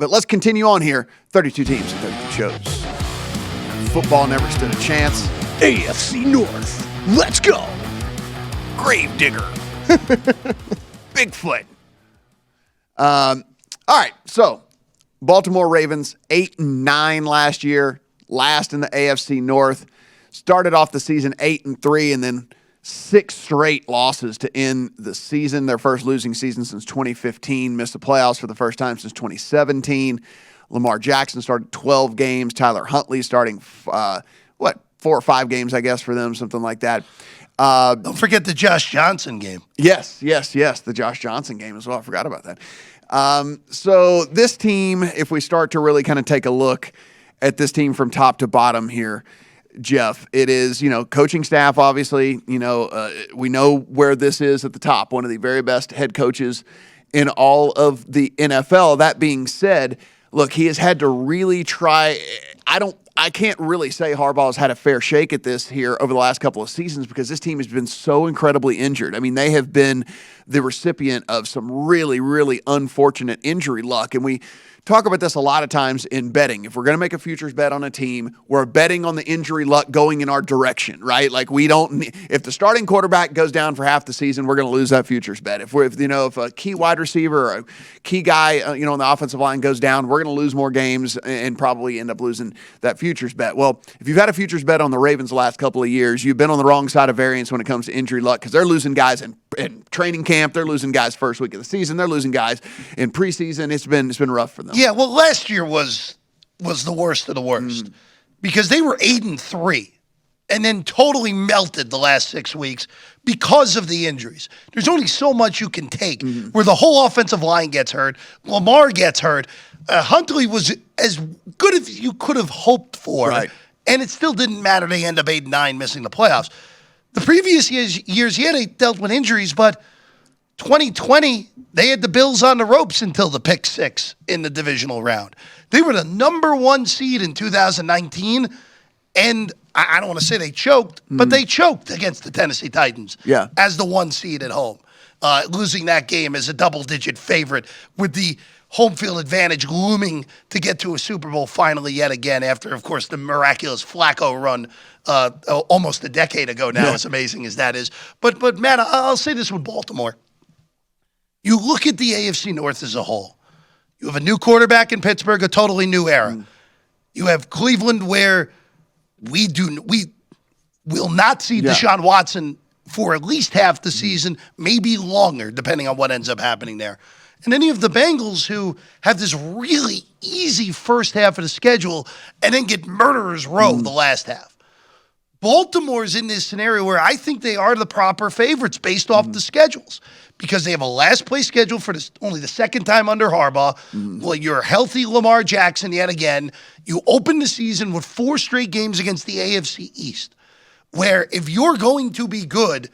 But let's continue on here. 32 teams and 32 shows. Football never stood a chance. AFC North. Let's go. Gravedigger. Bigfoot. All right, so Baltimore Ravens 8-9 last year, last in the AFC North. Started off the season 8-3, and then 6 straight losses to end the season. Their first losing season since 2015. Missed the playoffs for the first time since 2017. Lamar Jackson started 12 games. Tyler Huntley starting 4 or 5 games, I guess, for them, something like that. Don't forget the Josh Johnson game. Yes, the Josh Johnson game as well. I forgot about that. So this team, if we start to really kind of take a look at this team from top to bottom here, Jeff, it is, coaching staff, obviously, we know where this is at the top, one of the very best head coaches in all of the NFL. That being said, look, he has had to really try. I can't really say Harbaugh has had a fair shake at this here over the last couple of seasons because this team has been so incredibly injured. I mean, they have been the recipient of some really, really unfortunate injury luck. And we talk about this a lot of times in betting. If we're going to make a futures bet on a team, we're betting on the injury luck going in our direction, right? Like if the starting quarterback goes down for half the season, we're going to lose that futures bet. If a key wide receiver or a key guy, on the offensive line goes down, we're going to lose more games and probably end up losing that futures bet. Well, if you've had a futures bet on the Ravens the last couple of years, you've been on the wrong side of variance when it comes to injury luck because they're losing guys in training camp, they're losing guys first week of the season, they're losing guys in preseason. It's been rough for them. Yeah, well, last year was the worst of the worst because they were 8-3 and then totally melted the last 6 weeks because of the injuries. There's only so much you can take where the whole offensive line gets hurt, Lamar gets hurt. Huntley was as good as you could have hoped for, right, and it still didn't matter. They end up 8-9, missing the playoffs. The previous years, yeah, they dealt with injuries, but 2020, they had the Bills on the ropes until the pick 6 in the divisional round. They were the number 1 seed in 2019, and I don't want to say they choked, but they choked against the Tennessee Titans as the 1 seed at home, losing that game as a double-digit favorite with the home field advantage looming to get to a Super Bowl finally yet again after, of course, the miraculous Flacco run almost a decade ago now, as amazing as that is. But Matt, I'll say this with Baltimore. You look at the AFC North as a whole. You have a new quarterback in Pittsburgh, a totally new era. You have Cleveland where we will not see Deshaun Watson for at least half the season, maybe longer, depending on what ends up happening there. And then you have the Bengals who have this really easy first half of the schedule and then get murderer's row the last half. Baltimore's in this scenario where I think they are the proper favorites based off the schedules because they have a last place schedule for only the second time under Harbaugh. Well, you're a healthy Lamar Jackson yet again. You open the season with 4 straight games against the AFC East, where if you're going to be good,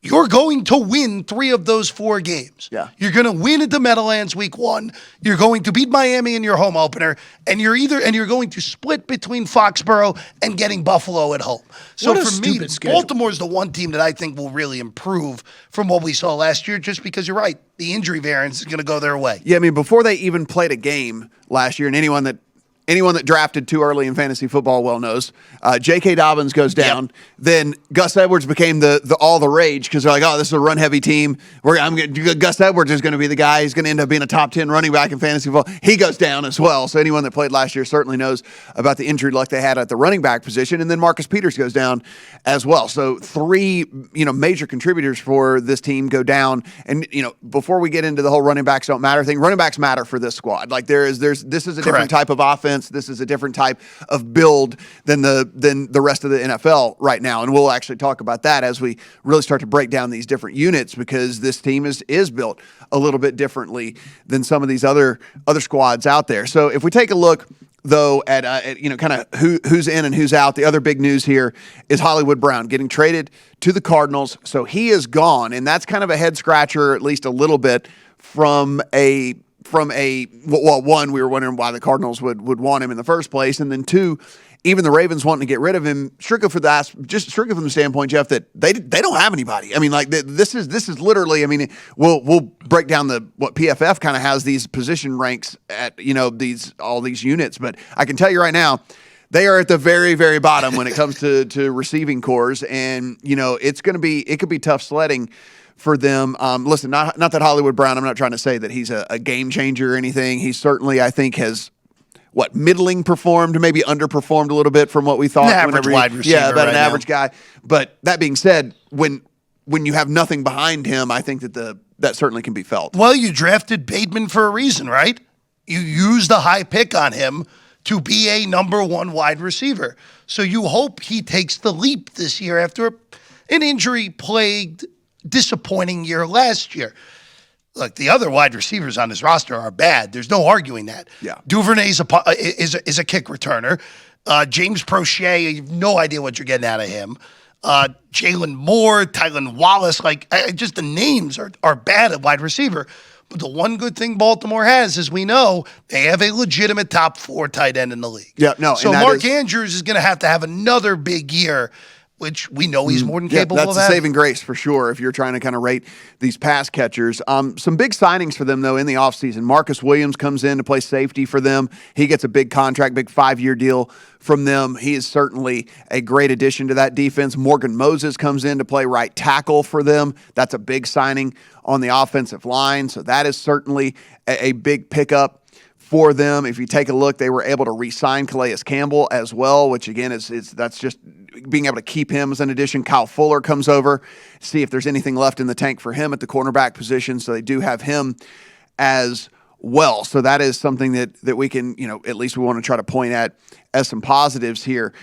you're going to win 3 of those 4 games. Yeah. You're going to win at the Meadowlands week 1. You're going to beat Miami in your home opener, and you're going to split between Foxborough and getting Buffalo at home. So for me, Baltimore's the one team that I think will really improve from what we saw last year, just because you're right, the injury variance is going to go their way. Yeah, I mean, before they even played a game last year, and anyone that drafted too early in fantasy football well knows, J.K. Dobbins goes down. Yep. Then Gus Edwards became all the rage because they're like, oh, this is a run-heavy team. Gus Edwards is going to be the guy. He's going to end up being a top 10 running back in fantasy football. He goes down as well. So anyone that played last year certainly knows about the injury luck they had at the running back position. And then Marcus Peters goes down as well. So 3 major contributors for this team go down. And before we get into the whole running backs don't matter thing, running backs matter for this squad. Like this is a different type of offense. This is a different type of build than the rest of the NFL right now. And we'll actually talk about that as we really start to break down these different units because this team is built a little bit differently than some of these other squads out there. So if we take a look though at kind of who's in and who's out, the other big news here is Hollywood Brown getting traded to the Cardinals. So he is gone, and that's kind of a head scratcher, at least a little bit, from one, we were wondering why the Cardinals would want him in the first place, and then 2, even the Ravens wanting to get rid of him, strictly from the standpoint, Jeff, that they don't have anybody. I mean, like this is literally. I mean, we'll break down what PFF kind of has these position ranks at, all these units, but I can tell you right now, they are at the very, very bottom when it comes to receiving cores, and it could be tough sledding for them. Listen, not that Hollywood Brown, I'm not trying to say that he's a game changer or anything. He certainly, I think, has middling performed, maybe underperformed a little bit from what we thought. An average wide receiver. Yeah, about right an average guy. But that being said, when you have nothing behind him, I think that certainly can be felt. Well, you drafted Bateman for a reason, right? You used a high pick on him to be a number one wide receiver. So you hope he takes the leap this year after an injury-plagued, disappointing year last year. Look, the other wide receivers on his roster are bad. There's no arguing that. Yeah. Duvernay's is a kick returner. James Prochet, you have no idea what you're getting out of him. Jalen Moore, Tylan Wallace, just the names are bad at wide receiver. But the one good thing Baltimore has, as we know, they have a legitimate top 4 tight end in the league. Yeah, no. So Mark Andrews is going to have another big year, which we know he's more than capable of having. That's a saving grace for sure if you're trying to kind of rate these pass catchers. Some big signings for them, though, in the offseason. Marcus Williams comes in to play safety for them. He gets a big contract, big 5-year deal from them. He is certainly a great addition to that defense. Morgan Moses comes in to play right tackle for them. That's a big signing on the offensive line, so that is certainly a big pickup for them. If you take a look, they were able to re-sign Calais Campbell as well, which again that's just being able to keep him as an addition. Kyle Fuller comes over, see if there's anything left in the tank for him at the cornerback position, so they do have him as well. So that is something that we can, at least we want to try to point at as some positives here.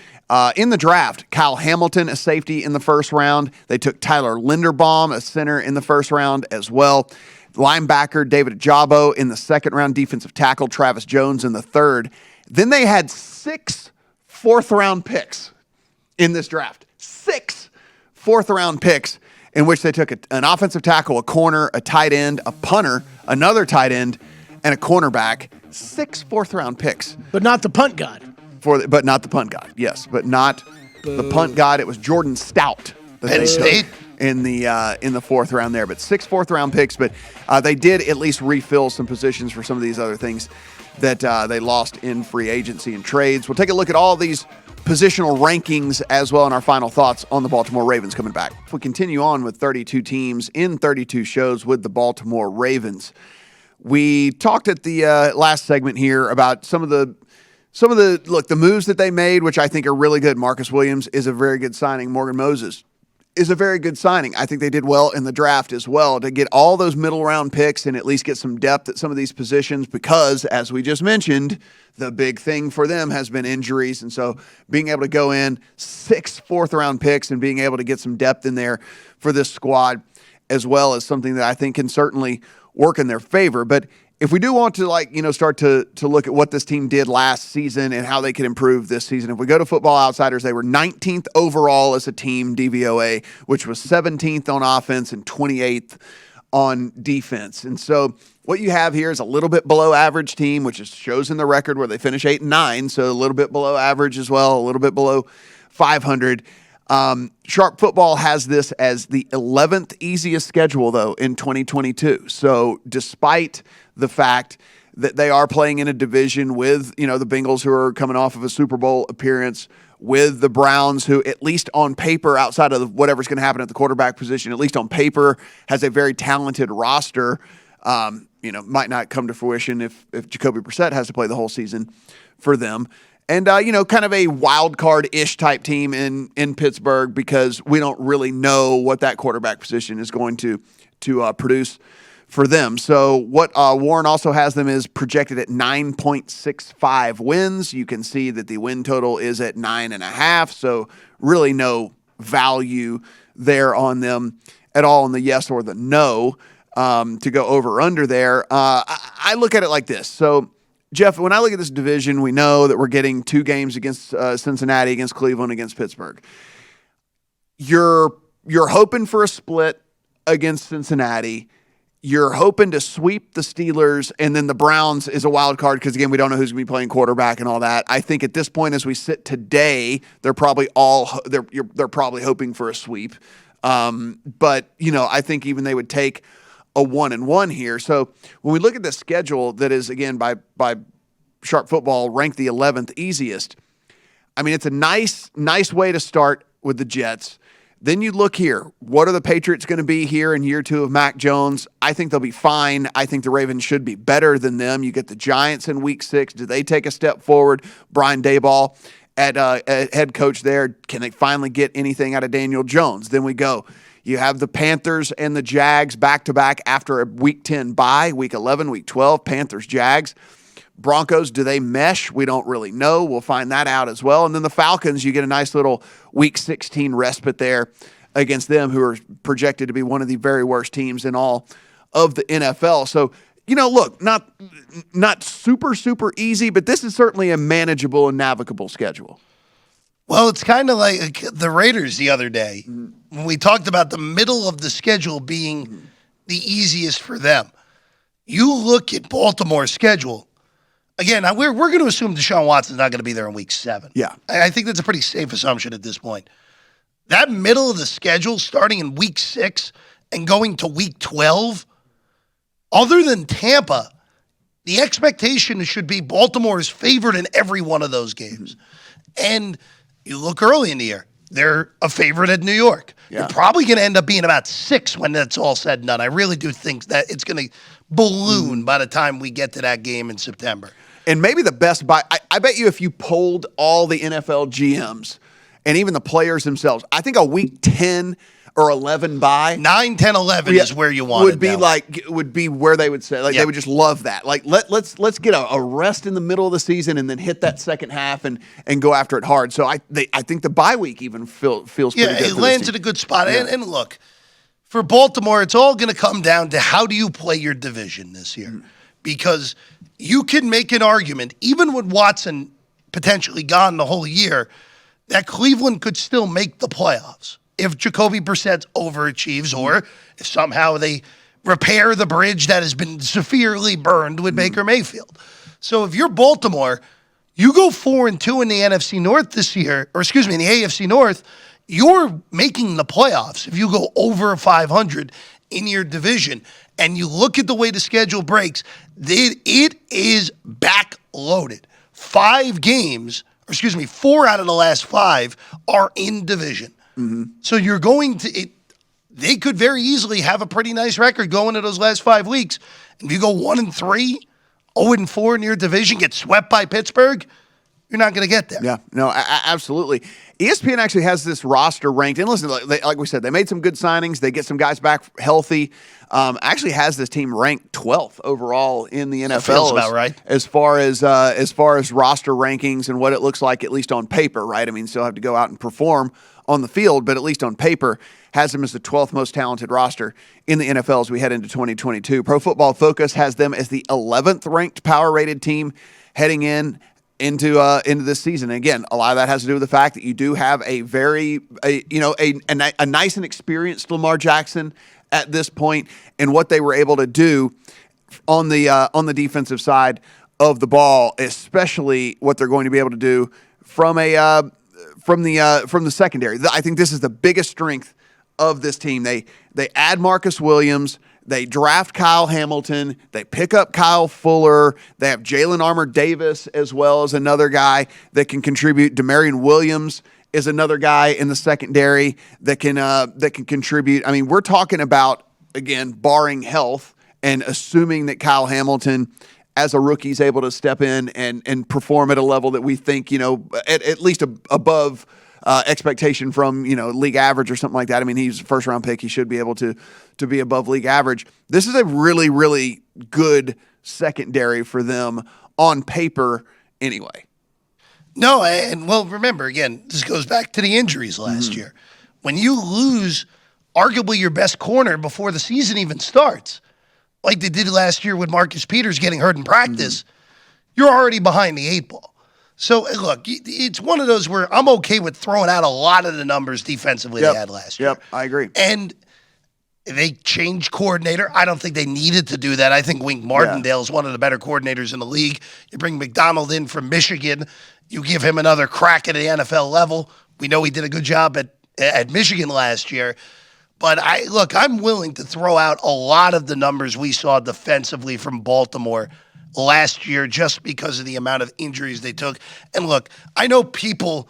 In the draft, Kyle Hamilton, a safety in the first round. They took Tyler Linderbaum, a center, in the first round as well. Linebacker David Ajabo in the second round. Defensive tackle Travis Jones in the third. Then they had 6 fourth-round picks in this draft. 6 fourth-round picks in which they took an offensive tackle, a corner, a tight end, a punter, another tight end, and a cornerback. 6 fourth-round picks. But not the punt god. But not the punt god. Yes, but not the punt god. It was Jordan Stout that Penn State in the fourth round there. But 6 fourth-round picks. But they did at least refill some positions for some of these other things that they lost in free agency and trades. We'll take a look at all these positional rankings as well in our final thoughts on the Baltimore Ravens coming back. If we continue on with 32 teams in 32 shows with the Baltimore Ravens, we talked at the last segment here about some of the moves that they made, which I think are really good. Marcus Williams is a very good signing. Morgan Moses is a very good signing. I think they did well in the draft as well to get all those middle round picks and at least get some depth at some of these positions because, as we just mentioned, the big thing for them has been injuries. And so being able to go in 6 fourth-round picks and being able to get some depth in there for this squad as well is something that I think can certainly work in their favor. But if we do want to start to look at what this team did last season and how they could improve this season, if we go to Football Outsiders, they were 19th overall as a team, DVOA, which was 17th on offense and 28th on defense. And so what you have here is a little bit below average team, which shows in the record where they finish 8-9, so a little bit below average as well, a little bit below 500. Sharp Football has this as the 11th easiest schedule, though, in 2022. So despite the fact that they are playing in a division with, the Bengals, who are coming off of a Super Bowl appearance, with the Browns, who at least on paper, outside of whatever's going to happen at the quarterback position, at least on paper, has a very talented roster, might not come to fruition if Jacoby Brissett has to play the whole season for them. And, kind of a wild card-ish type team in Pittsburgh because we don't really know what that quarterback position is going to produce for them. So what Warren also has them is projected at 9.65 wins. You can see that the win total is at 9.5, so really no value there on them at all in the yes or the no to go over or under there. I look at it like this. So, Jeff, when I look at this division, we know that we're getting 2 games against Cincinnati, against Cleveland, against Pittsburgh. You're hoping for a split against Cincinnati. You're hoping to sweep the Steelers, and then the Browns is a wild card because, again, we don't know who's going to be playing quarterback and all that. I think at this point, as we sit today, they're probably probably hoping for a sweep. But I think even they would take a 1-1 here. So when we look at the schedule, that is again by Sharp Football ranked the 11th easiest. I mean, it's a nice way to start with the Jets. Then you look here. What are the Patriots going to be here in year 2 of Mac Jones? I think they'll be fine. I think the Ravens should be better than them. You get the Giants in week 6. Do they take a step forward? Brian Daboll at head coach there. Can they finally get anything out of Daniel Jones? Then we go. You have the Panthers and the Jags back-to-back after a week 10 bye, week 11, week 12, Panthers, Jags. Broncos, do they mesh? We don't really know. We'll find that out as well. And then the Falcons, you get a nice little week 16 respite there against them, who are projected to be one of the very worst teams in all of the NFL. So, look, not super, super easy, but this is certainly a manageable and navigable schedule. Well, it's kind of like the Raiders the other day when we talked about the middle of the schedule being the easiest for them. You look at Baltimore's schedule. Again, we're going to assume Deshaun Watson's not going to be there in week 7. Yeah. I think that's a pretty safe assumption at this point. That middle of the schedule, starting in week 6 and going to week 12, other than Tampa, the expectation should be Baltimore's favored in every one of those games. And you look early in the year, they're a favorite at New York. Yeah. You're probably going to end up being about 6 when that's all said and done. I really do think that it's going to balloon by the time we get to that game in September. And maybe the best buy, I bet you if you polled all the NFL GMs and even the players themselves, I think a week 10 or 11 bye. 9, 10, 11 is where you want it. Would be where they would say, they would just love that. Like, let's get a rest in the middle of the season and then hit that second half and go after it hard. So I think the bye week even feels pretty good. Yeah, it lands at a good spot. Yeah. And look, for Baltimore, it's all going to come down to how do you play your division this year? Because you can make an argument, even with Watson potentially gone the whole year, that Cleveland could still make the playoffs if Jacoby Brissett overachieves or if somehow they repair the bridge that has been severely burned with Baker Mayfield. So if you're Baltimore, you go 4-2 in the NFC North this year, in the AFC North, you're making the playoffs if you go over 500 in your division. And you look at the way the schedule breaks, it is backloaded. 4 out of the last 5 are in division. So you're going to they could very easily have a pretty nice record going into those last 5 weeks. And if you go 1-3, 0-4 in your division, get swept by Pittsburgh, you're not going to get there. Yeah, no, absolutely. ESPN actually has this roster ranked. And listen, like we said, they made some good signings. They get some guys back healthy. Actually has this team ranked 12th overall in the NFL. That feels about right. As far as roster rankings and what it looks like, at least on paper, right? I mean, still have to go out and perform on the field, but at least on paper, has them as the 12th most talented roster in the NFL as we head into 2022. Pro Football Focus has them as the 11th ranked power-rated team heading into this season. And again, a lot of that has to do with the fact that you do have a nice and experienced Lamar Jackson at this point, and what they were able to do on the defensive side of the ball, especially what they're going to be able to do from the secondary. I think this is the biggest strength of this team. They add Marcus Williams. They draft Kyle Hamilton. They pick up Kyle Fuller. They have Jalen Armour-Davis as well as another guy that can contribute. Demarion Williams is another guy in the secondary that can contribute. I mean, we're talking about, again, barring health and assuming that Kyle Hamilton as a rookie is able to step in and perform at a level that we think, at least above expectation from, league average or something like that. I mean, he's a first-round pick. He should be able to be above league average. This is a really, really good secondary for them on paper anyway. No, and remember, again, this goes back to the injuries last year. When you lose arguably your best corner before the season even starts, like they did last year with Marcus Peters getting hurt in practice, you're already behind the 8 ball. So, look, it's one of those where I'm okay with throwing out a lot of the numbers defensively they had last year. Yep, I agree. And They changed coordinator. I don't think they needed to do that. I think Wink Martindale is one of the better coordinators in the league. You bring McDonald in from Michigan. You give him another crack at the NFL level. We know he did a good job at Michigan last year. But I'm willing to throw out a lot of the numbers we saw defensively from Baltimore last year just because of the amount of injuries they took. And look, I know people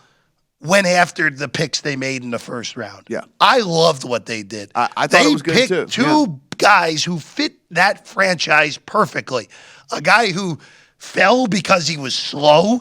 went after the picks they made in the first round. Yeah. I loved what they did. I thought it was good too. They picked two guys who fit that franchise perfectly. A guy who fell because he was slow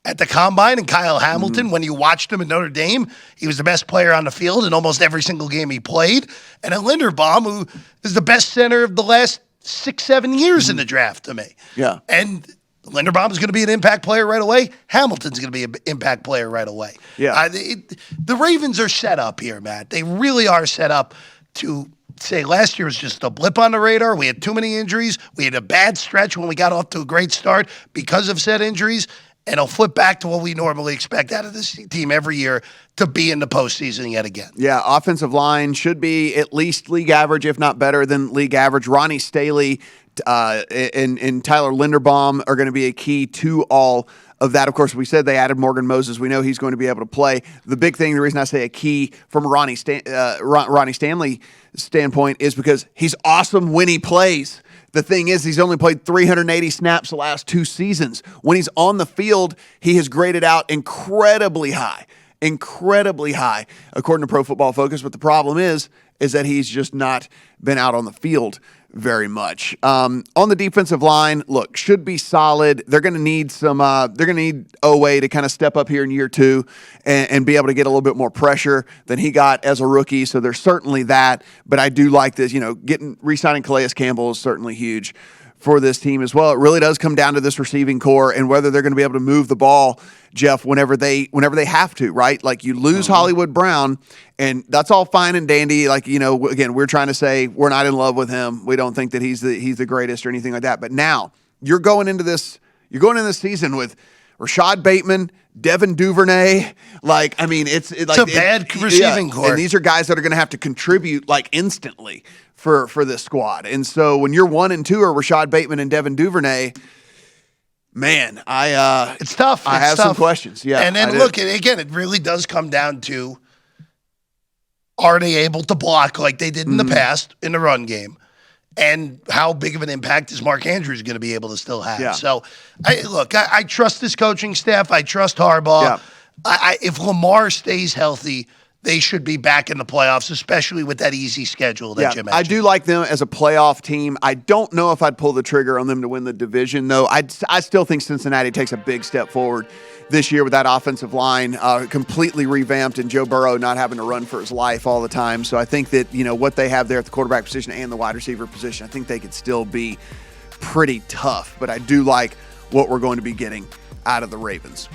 at the combine, and Kyle Hamilton, when you watched him at Notre Dame, he was the best player on the field in almost every single game he played. And a Linderbaum, who is the best center of the last 6-7 years in the draft to me. Yeah. And Linderbaum is going to be an impact player right away. Hamilton's going to be an impact player right away. Yeah. The Ravens are set up here, Matt. They really are set up to say last year was just a blip on the radar. We had too many injuries. We had a bad stretch when we got off to a great start because of said injuries. And it'll flip back to what we normally expect out of this team every year to be in the postseason yet again. Yeah, offensive line should be at least league average, if not better than league average. Ronnie Staley and Tyler Linderbaum are going to be a key to all of that. Of course, we said they added Morgan Moses. We know he's going to be able to play. The big thing, the reason I say a key from Ronnie Stanley standpoint is because he's awesome when he plays. The thing is, he's only played 380 snaps the last 2 seasons. When he's on the field, he has graded out incredibly high, according to Pro Football Focus. But the problem is that he's just not been out on the field very much. On the defensive line, look, should be solid. They're going to need some. They're going to need Owe to kind of step up here in year 2 and be able to get a little bit more pressure than he got as a rookie. So there's certainly that. But I do like this. Re-signing Calais Campbell is certainly huge for this team as well. It really does come down to this receiving core and whether they're going to be able to move the ball, Jeff, whenever they have to, right? Like you lose Hollywood Brown, and that's all fine and dandy. Like, again, we're trying to say we're not in love with him. We don't think that he's the greatest or anything like that. But now you're going into this season with Rashad Bateman, Devin Duvernay. It's a bad receiving core. And these are guys that are going to have to contribute instantly for this squad. And so when you're 1 and 2 are Rashad Bateman and Devin Duvernay, man, it's tough. I have some questions. Yeah. And then look, again, it really does come down to, are they able to block like they did in the past in the run game? And how big of an impact is Mark Andrews going to be able to still have? Yeah. So, I trust this coaching staff. I trust Harbaugh. Yeah. If Lamar stays healthy, they should be back in the playoffs, especially with that easy schedule that you mentioned. I do like them as a playoff team. I don't know if I'd pull the trigger on them to win the division, though. I still think Cincinnati takes a big step forward this year with that offensive line completely revamped and Joe Burrow not having to run for his life all the time. So I think that, what they have there at the quarterback position and the wide receiver position, I think they could still be pretty tough. But I do like what we're going to be getting out of the Ravens.